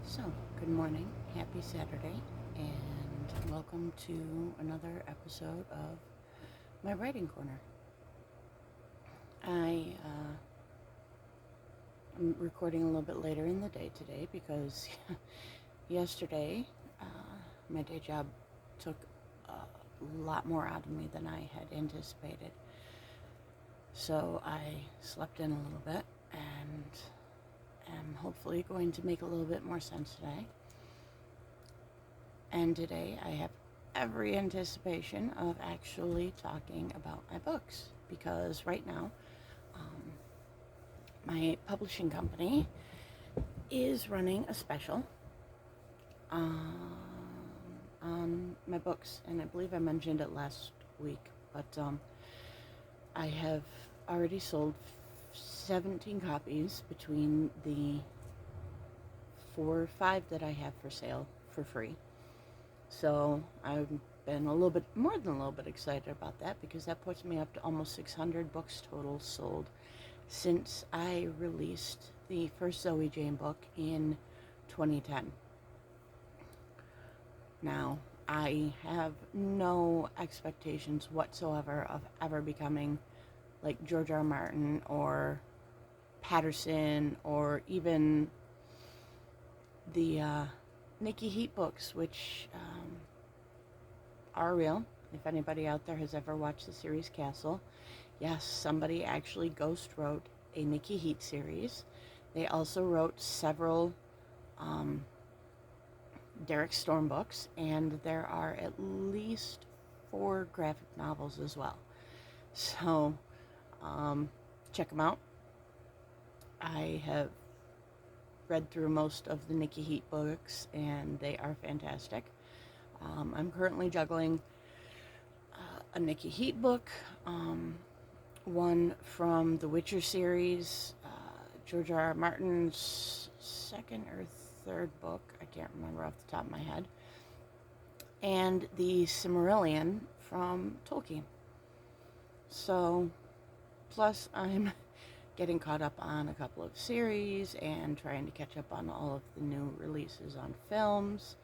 So, good morning, happy Saturday, and welcome to another episode of my writing corner. I'm recording a little bit later in the day today because yesterday my day job took a lot more out of me than I had anticipated. So I slept in a little bit and am hopefully going to make a little bit more sense today. And today I have every anticipation of actually talking about my books because right now my publishing company is running a special on my books, and I believe I mentioned it last week, but I have already sold 17 copies between the 4 or 5 that I have for sale for free. So I've been a little bit, more than a little bit excited about that because that puts me up to almost 600 books total sold since I released the first Zoe Jane book in 2010. Now, I have no expectations whatsoever of ever becoming like George R. R. Martin or Patterson or even the Nikki Heat books, which are real. If anybody out there has ever watched the series Castle, yes, somebody actually ghost wrote a Nikki Heat series. They also wrote several Derek Storm books, and there are at least 4 graphic novels as well. So check them out. I have read through most of the Nikki Heat books, and they are fantastic. I'm currently juggling a Nikki Heat book, one from the Witcher series, George R. R. Martin's second or third book, I can't remember off the top of my head, and the Silmarillion from Tolkien. So, plus I'm getting caught up on a couple of series and trying to catch up on all of the new releases on films.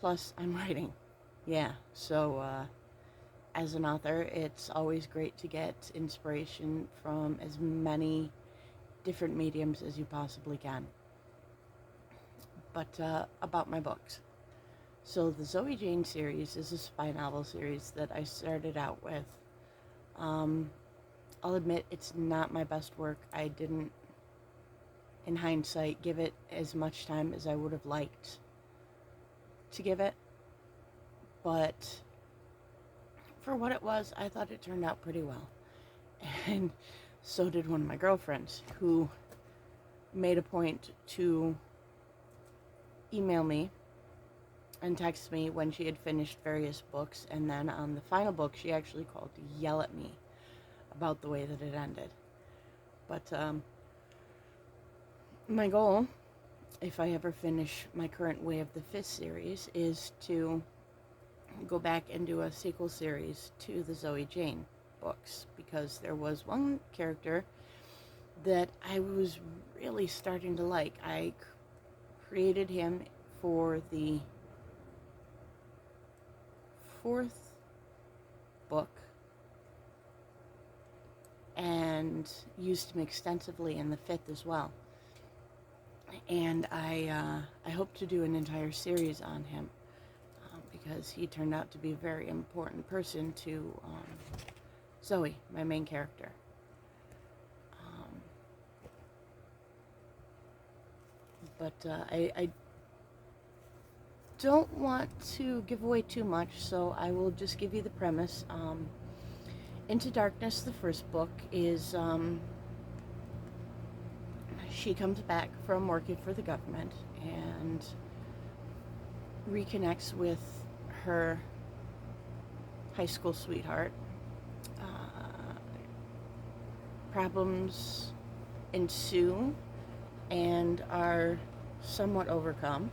Plus, I'm writing. Yeah, so as an author, it's always great to get inspiration from as many different mediums as you possibly can. But about my books. So the Zoe Jane series is a spy novel series that I started out with. I'll admit it's not my best work. I didn't, in hindsight, give it as much time as I would have liked to give it. But for what it was, I thought it turned out pretty well. And so did one of my girlfriends, who made a point to email me and text me when she had finished various books, and then on the final book she actually called to yell at me about the way that it ended. But my goal, if I ever finish my current Way of the Fist series, is to go back and do a sequel series to the Zoe Jane books, because there was one character that I was really starting to like. I created him for the 4th book and used him extensively in the 5th as well. And I hope to do an entire series on him because he turned out to be a very important person to Zoe, my main character. But I don't want to give away too much, so I will just give you the premise. Into Darkness, the first book, is she comes back from working for the government and reconnects with her high school sweetheart. Problems ensue and are somewhat overcome,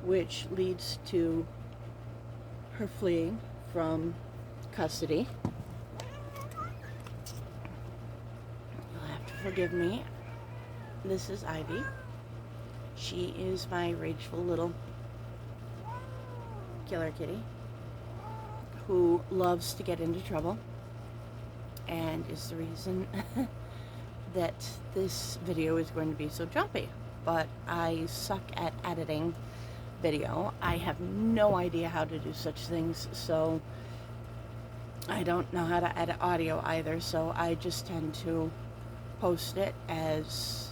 which leads to her fleeing from custody. You'll have to forgive me. This is Ivy. She is my rageful little killer kitty who loves to get into trouble and is the reason that this video is going to be so jumpy. But I suck at editing video. I have no idea how to do such things, so I don't know how to edit audio either, so I just tend to post it as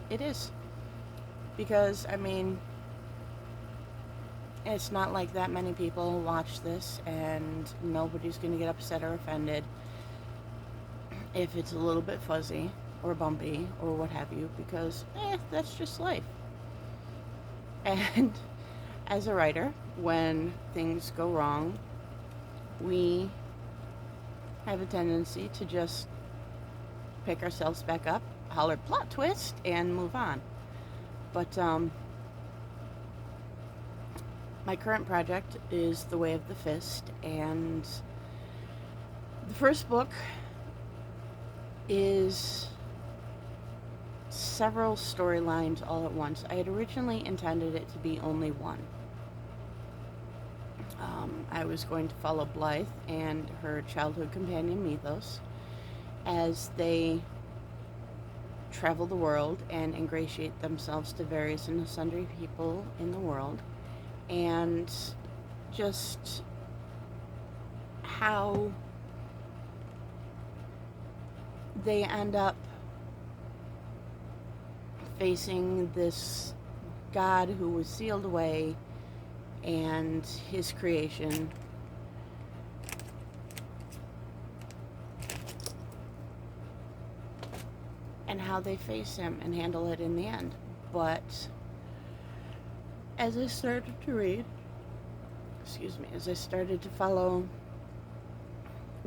it is. Because, I mean, it's not like that many people watch this, and nobody's going to get upset or offended if it's a little bit fuzzy or bumpy or what have you, because, that's just life. And as a writer, when things go wrong, we have a tendency to just pick ourselves back up, holler plot twist, and move on. But my current project is The Way of the Fist, and the first book is several storylines all at once. I had originally intended it to be only one. I was going to follow Blythe and her childhood companion Mythos as they travel the world and ingratiate themselves to various and sundry people in the world, and just how they end up facing this god who was sealed away and his creation, and how they face him and handle it in the end. But as I started to read, as I started to follow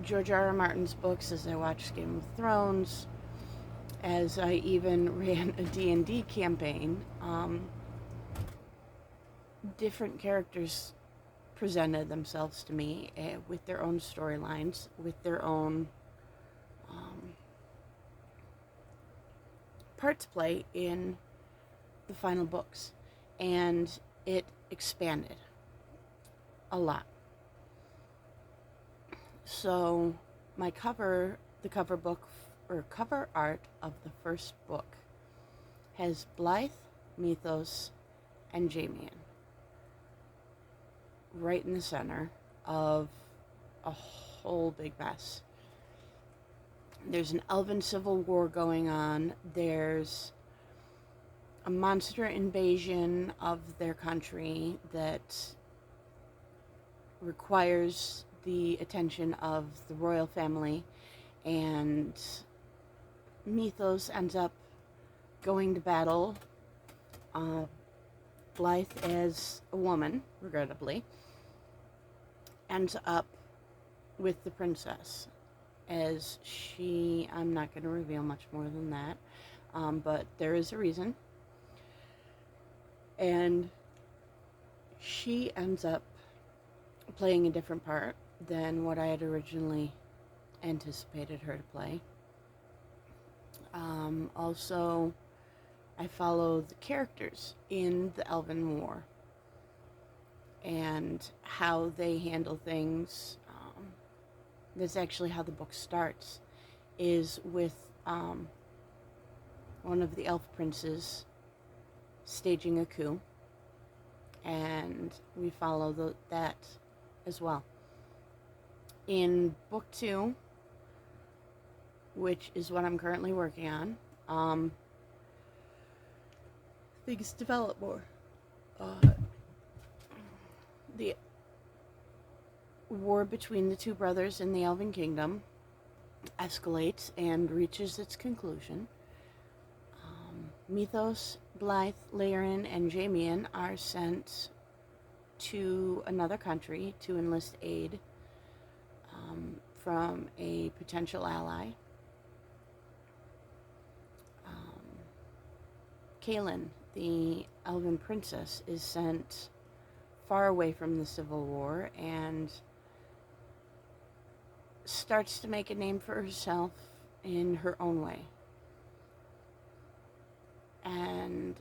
George R.R. Martin's books, as I watched Game of Thrones, as I even ran a D&D campaign, different characters presented themselves to me with their own storylines, with their own part to play in the final books. And it expanded a lot. So the cover art of the first book has Blythe, Mythos, and Jamian right in the center of a whole big mess. There's an elven civil war going on. There's a monster invasion of their country that requires the attention of the royal family, and Mythos ends up going to battle. Blythe, as a woman, regrettably, ends up with the princess, as I'm not going to reveal much more than that, but there is a reason. And she ends up playing a different part than what I had originally anticipated her to play. Also, I follow the characters in the Elven War and how they handle things. That's actually how the book starts, is with one of the elf princes staging a coup, and we follow that as well. In book 2, which is what I'm currently working on, things develop more. The war between the two brothers in the Elven Kingdom escalates and reaches its conclusion. Mythos, Blythe, Laerin, and Jamian are sent to another country to enlist aid from a potential ally. Kaelin, the Elven princess, is sent far away from the Civil War and starts to make a name for herself in her own way. and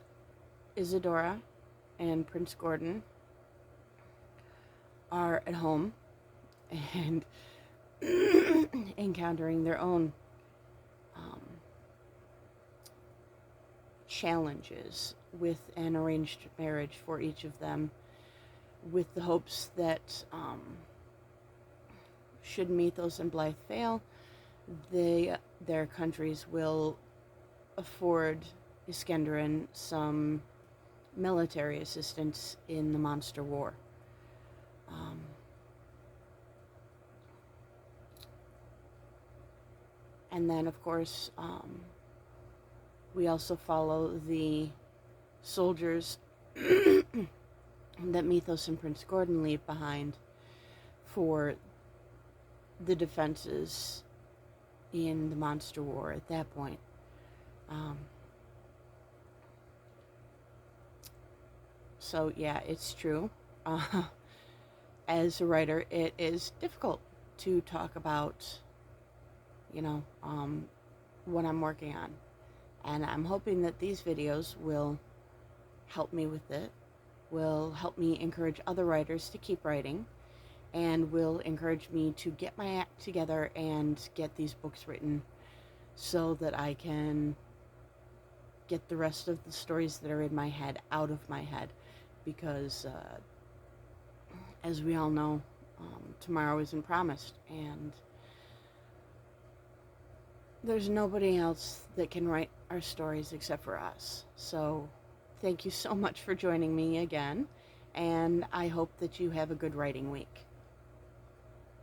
Isadora and Prince Gordon are at home and encountering their own challenges with an arranged marriage for each of them, with the hopes that should Mythos and Blythe fail, their countries will afford Iskenderun some military assistance in the monster war. And then, of course, we also follow the soldiers that Mythos and Prince Gordon leave behind for the defenses in the monster war at that point. So yeah, it's true. As a writer, it is difficult to talk about, what I'm working on. And I'm hoping that these videos will help me with it, will help me encourage other writers to keep writing, and will encourage me to get my act together and get these books written so that I can get the rest of the stories that are in my head out of my head. Because, as we all know, tomorrow isn't promised, and there's nobody else that can write our stories except for us. So thank you so much for joining me again, and I hope that you have a good writing week.